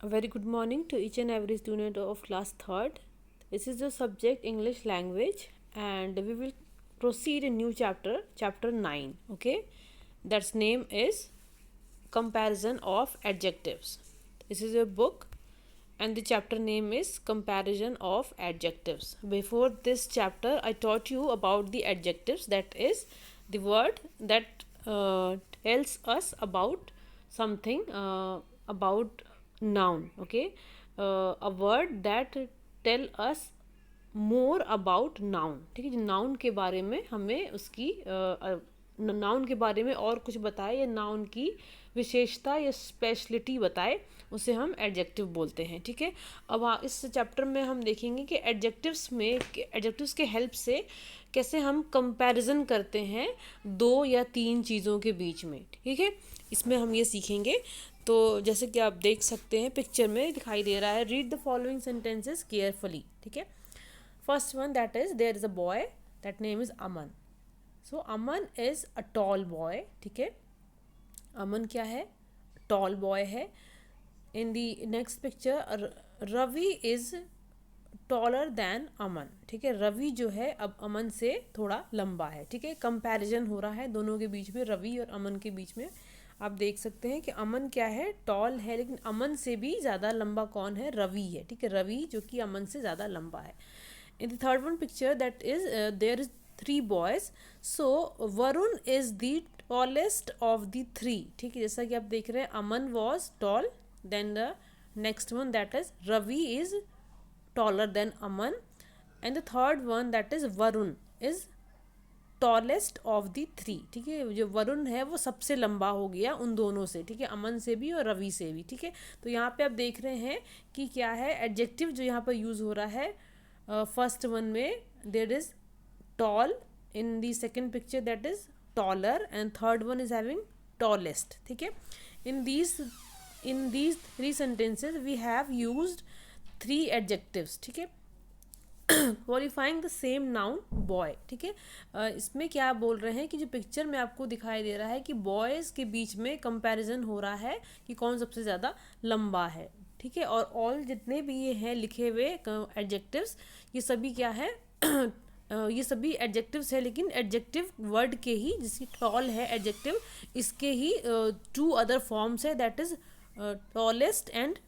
A very good morning to each and every student of class 3rd. This is the subject English language and we will proceed in new chapter, chapter 9. Okay, that's name is Comparison of Adjectives. This is a book and the chapter name is Comparison of Adjectives. Before this chapter, I taught you about the adjectives, that is the word that tells us about something, about noun. Okay, a word that tell us more about noun. ठीक है, noun के बारे में हमें उसकी noun के बारे में और कुछ बताए या नाउन की विशेषता या स्पेशलिटी बताए, उसे हम एडजेक्टिव बोलते हैं. ठीक है, अब इस चैप्टर में हम देखेंगे कि एडजेक्टिव्स के हेल्प से कैसे हम कंपैरिजन करते हैं दो या तीन चीज़ों के बीच में. ठीक है, इसमें हम ये सीखेंगे. तो जैसे कि आप देख सकते हैं पिक्चर में दिखाई दे रहा है, read the following sentences carefully. ठीक है, first one, that is there is a boy, that name is Aman. So Aman is a tall boy. ठीक है, अमन क्या है, tall boy है. In the next picture, Ravi is taller than Aman. ठीक है, रवि जो है अब अमन से थोड़ा लंबा है. ठीक है, कंपैरिजन हो रहा है दोनों के बीच में, रवि और अमन के बीच में. आप देख सकते हैं कि अमन क्या है, टॉल है, लेकिन अमन से भी ज़्यादा लंबा कौन है, रवि है. ठीक है, रवि जो कि अमन से ज़्यादा लंबा है. In the third one picture, that is there is three boys. So Varun is the tallest of the three. ठीक है, जैसा कि आप देख रहे हैं, अमन was tall. Then the next one, that is Ravi is taller than Aman. And the third one, that is Varun is tallest of the three. ठीक है, जो वरुण है वो सबसे लंबा हो गया उन दोनों से. ठीक है, अमन से भी और रवि से भी. ठीक है, तो यहाँ पे आप देख रहे हैं कि क्या है एडजेक्टिव जो यहाँ पर यूज़ हो रहा है. फर्स्ट वन में there is tall, in the second picture that is taller, and third one is having tallest. ठीक है, in these three sentences we have used three adjectives. ठीक है, qualifying the same noun boy. ठीक है, इसमें क्या बोल रहे हैं कि जो पिक्चर में आपको दिखाई दे रहा है कि बॉयज़ के बीच में कंपैरिजन हो रहा है कि कौन सबसे ज़्यादा लंबा है. ठीक है, और ऑल जितने भी ये हैं लिखे हुए एडजेक्टिव्स, ये सभी क्या है ये सभी एडजेक्टिव्स है, लेकिन एडजेक्टिव वर्ड के ही, जिसकी टॉल है एडजेक्टिव, इसके ही टू अदर फॉर्म्स है, that is tallest and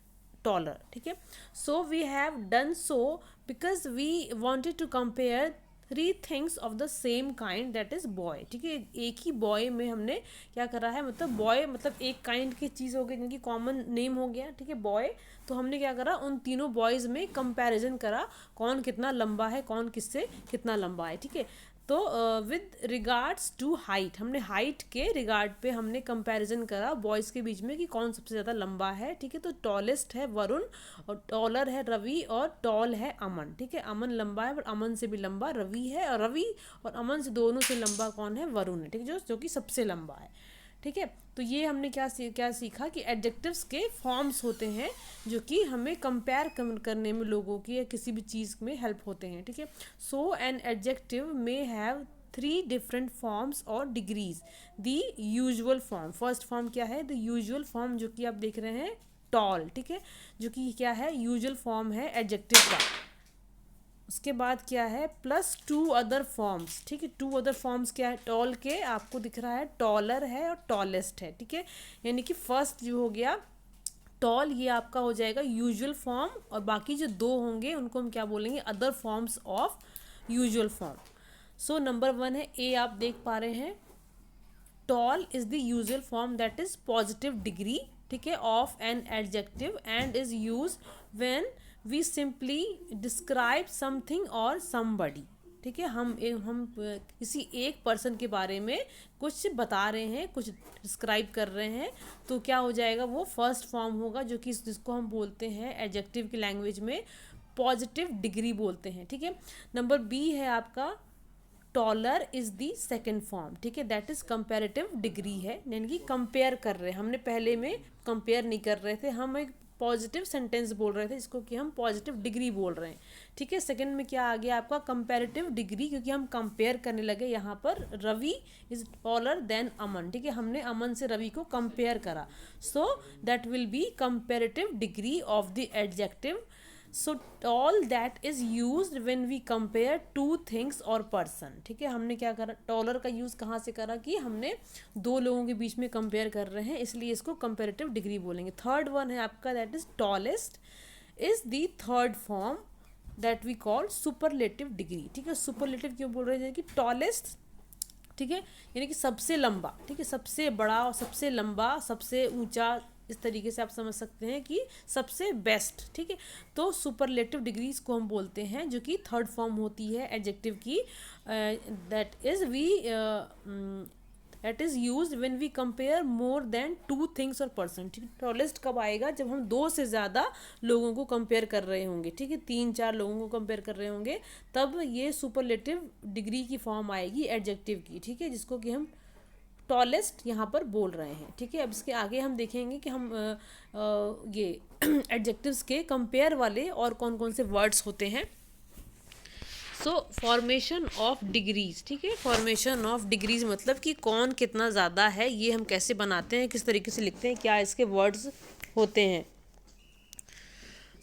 taller. ठीक है, so we have done so because we wanted to compare three things of the same kind, that is boy. ठीक है, एक ही बॉय में हमने क्या करा है, मतलब बॉय मतलब एक काइंड की चीज़ हो गई जिनकी कॉमन नेम हो गया. ठीक है, बॉय, तो हमने क्या करा, उन तीनों बॉयज़ में कंपैरिजन करा कौन कितना लंबा है, कौन किससे कितना लंबा है. ठीक है, तो विद रिगार्ड्स टू हाइट, हमने हाइट के रिगार्ड पे हमने कंपैरिजन करा बॉयज़ के बीच में कि कौन सबसे ज़्यादा लंबा है. ठीक है, तो टॉलेस्ट है वरुण और टॉलर है रवि और टॉल है अमन. ठीक है, अमन लंबा है पर अमन से भी लंबा रवि है, और रवि और अमन से दोनों से लंबा कौन है, वरुण है. ठीक है, जो कि सबसे लंबा है. ठीक है, तो ये हमने क्या सीखा कि एडजेक्टिव्स के फॉर्म्स होते हैं जो कि हमें कंपेयर करने में लोगों की या किसी भी चीज़ में हेल्प होते हैं. ठीक है, so an adjective may have three different forms और degrees. The usual form, first form क्या है, द यूजुअल फॉर्म, जो कि आप देख रहे हैं टॉल. ठीक है, जो कि क्या है, यूजुअल फॉर्म है एडजेक्टिव का. उसके बाद क्या है, प्लस टू अदर फॉर्म्स. ठीक है, टू अदर फॉर्म्स क्या है, टॉल के आपको दिख रहा है टॉलर है और टॉलेस्ट है. ठीक है, यानी कि फर्स्ट जो हो गया टॉल, ये आपका हो जाएगा यूजुअल फॉर्म, और बाकी जो दो होंगे उनको हम क्या बोलेंगे, other forms of usual form. So number one है ए, आप देख पा रहे हैं, tall is the usual form that is positive degree. ठीक है, of an adjective and is use when we simply describe something और समबडी. ठीक है, हम किसी एक पर्सन के बारे में कुछ बता रहे हैं, कुछ डिस्क्राइब कर रहे हैं, तो क्या हो जाएगा, वो फर्स्ट फॉर्म होगा, जो कि जिसको हम बोलते हैं एडजेक्टिव की लैंग्वेज में पॉजिटिव डिग्री बोलते हैं. ठीक है, नंबर बी है आपका, taller is the second form. ठीक है, दैट इज कंपेरेटिव डिग्री है, यानी कि कंपेयर कर रहे हैं. हमने पहले में कंपेयर नहीं कर रहे थे, हम एक पॉजिटिव सेंटेंस बोल रहे थे, जिसको कि हम पॉजिटिव डिग्री बोल रहे हैं, ठीक है। सेकंड में क्या आ गया आपका कंपैरेटिव डिग्री, क्योंकि हम कंपेयर करने लगे यहाँ पर, Ravi is taller than Aman, ठीक है, हमने अमन से रवि को कंपेयर करा, so that will be comparative degree of the adjective. So tall that is used when we compare two things और पर्सन, ठीक है। हमने क्या करा, टॉलर का यूज़ कहाँ से करा कि हमने दो लोगों के बीच में कंपेयर कर रहे हैं, इसलिए इसको कंपेरेटिव डिग्री बोलेंगे। थर्ड वन है आपका that is tallest is the third form that we call superlative degree, ठीक है। सुपरलेटिव क्यों बोल रहे हैं कि टॉलेस्ट, ठीक है, यानी कि सबसे लंबा, ठीक है, सबसे बड़ा और सबसे लंबा, सबसे ऊंचा, इस तरीके से आप समझ सकते हैं कि सबसे बेस्ट, ठीक है। तो सुपरलेटिव डिग्रीज को हम बोलते हैं, जो कि थर्ड फॉर्म होती है एडजेक्टिव की, that is used when we compare more than two things और पर्सन, ठीक है। टॉलेस्ट कब आएगा, जब हम दो से ज़्यादा लोगों को कंपेयर कर रहे होंगे, ठीक है, 3-4 लोगों को कंपेयर कर रहे होंगे, तब ये सुपरलेटिव डिग्री की फॉर्म आएगी एडजेक्टिव की, ठीक है, जिसको कि हम टॉलेस्ट यहाँ पर बोल रहे हैं, ठीक है। अब इसके आगे हम देखेंगे कि हम ये एडजेक्टिव्स के कंपेयर वाले और कौन कौन से वर्ड्स होते हैं। सो फॉर्मेशन ऑफ डिग्रीज, ठीक है, फॉर्मेशन ऑफ डिग्रीज मतलब कि कौन कितना ज़्यादा है, ये हम कैसे बनाते हैं, किस तरीके से लिखते हैं, क्या इसके वर्ड्स होते हैं।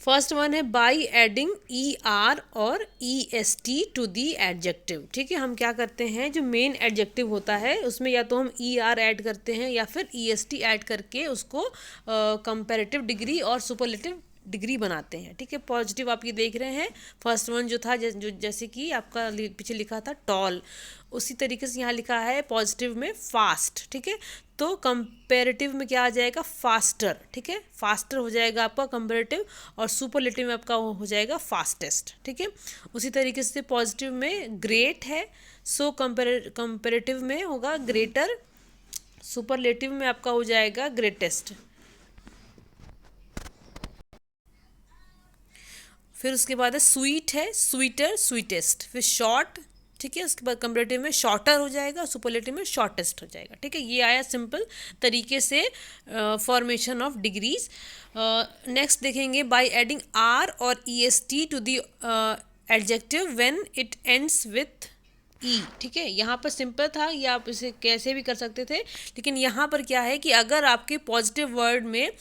फर्स्ट वन है बाई एडिंग ई आर और E S T to the adjective, ठीक है। हम क्या करते हैं, जो मेन एडजेक्टिव होता है उसमें या तो हम ई आर ऐड करते हैं या फिर ई एस टी ऐड करके उसको कंपैरेटिव डिग्री और सुपरलेटिव डिग्री बनाते हैं, ठीक है। पॉजिटिव आप ये देख रहे हैं, फर्स्ट वन जो था जो जैसे कि आपका पीछे लिखा था टॉल, उसी तरीके से यहाँ लिखा है पॉजिटिव में फास्ट, ठीक है। तो कंपैरेटिव में क्या आ जाएगा, फास्टर, ठीक है, फास्टर हो जाएगा आपका कंपैरेटिव, और सुपरलेटिव में आपका हो जाएगा फास्टेस्ट, ठीक है। उसी तरीके से पॉजिटिव में ग्रेट है, सो कंपैरेटिव में होगा ग्रेटर, सुपरलेटिव में आपका हो जाएगा ग्रेटेस्ट। फिर उसके बाद है स्वीट है, स्वीटर, स्वीटेस्ट, फिर शॉर्ट, ठीक है, उसके बाद कंपैरेटिव में शॉर्टर हो जाएगा, सुपरलेटिव में शॉर्टेस्ट हो जाएगा, ठीक है। ये आया सिंपल तरीके से फॉर्मेशन ऑफ डिग्रीज। नेक्स्ट देखेंगे बाय एडिंग आर और E S T to the adjective when it ends with E, ठीक है। यहाँ पर सिंपल था, ये आप इसे कैसे भी कर सकते थे, लेकिन यहाँ पर क्या है कि अगर आपके पॉजिटिव वर्ड में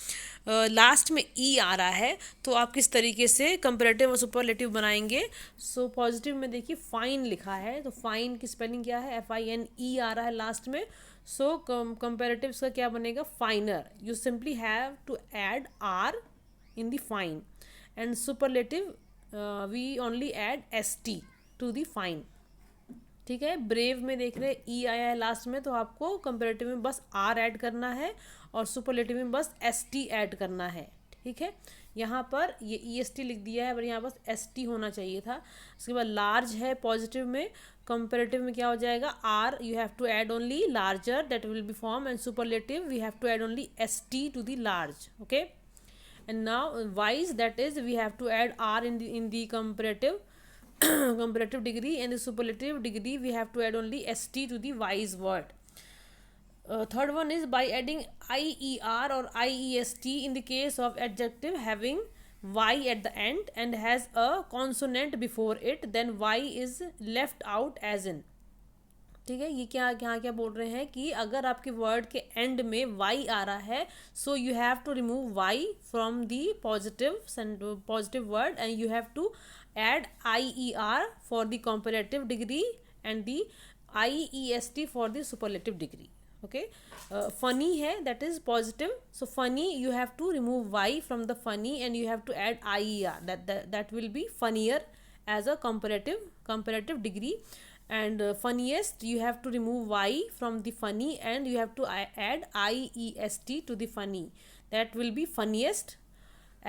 लास्ट में ई आ रहा है तो आप किस तरीके से कंपैरेटिव और सुपरलेटिव बनाएंगे। सो पॉजिटिव में देखिए फाइन लिखा है, तो फाइन की स्पेलिंग क्या है, FINE आ रहा है लास्ट में, सो कंपैरेटिव का क्या बनेगा, finer. You simply have to add R in the fine, and superlative we only add ST to the fine, ठीक है। ब्रेव में देख रहे ई आया है लास्ट में, तो आपको कंपैरेटिव में बस आर ऐड करना है और सुपरलेटिव में बस ST ऐड करना है, ठीक है। यहाँ पर ये EST लिख दिया है, पर यहाँ बस ST होना चाहिए था। उसके बाद लार्ज है पॉजिटिव में, कंपैरेटिव में क्या हो जाएगा, R you have to add only larger, that will be form, and superlative we have to add only ST to the large, okay. And now wise, that is we have to add R in the comparative comparative degree, and the superlative degree we have to add only ST to the wise word. Third one is by adding IER or IEST in the case of adjective having Y at the end and has a consonant before it, then Y is left out as in, ठीक है। ये क्या बोल रहे हैं कि अगर आपके वर्ड के एंड में वाई आ रहा है, so you have to remove Y from the positive word, and you have to add IER for the comparative degree and the IEST for the superlative degree, okay. Funny है, that is positive, so funny you have to remove Y from the funny and you have to add IER, that will be funnier as a comparative degree, and funniest you have to remove Y from the funny and you have to add IEST to the funny, that will be funniest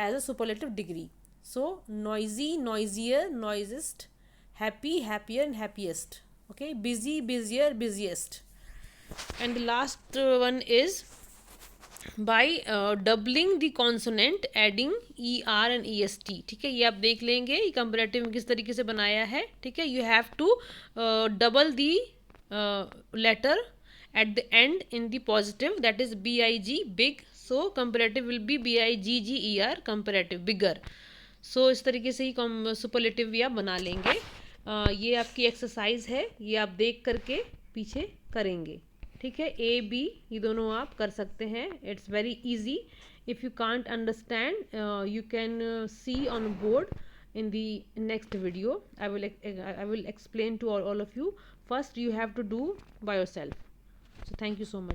as a superlative degree. So noisy, noisier, noisiest, happy, happier, and happiest, okay. Busy, busier, busiest. And the last one is by doubling the consonant adding ER and EST, ठीक है। ये आप देख लेंगे ये comparative में किस तरीके से बनाया है, ठीक है। You have to double the letter at the end in the positive, that is big, big. So comparative will be bigger, comparative, bigger. So इस तरीके से ही सुपरलेटिव भी आप बना लेंगे. ये आपकी एक्सरसाइज है, ये आप देख करके पीछे करेंगे. ठीक है, ए बी ये दोनों आप कर सकते हैं. It's very easy. If you can't understand you can see on board in the next video. I will explain to all of you. First you have to do by yourself. So thank you so much.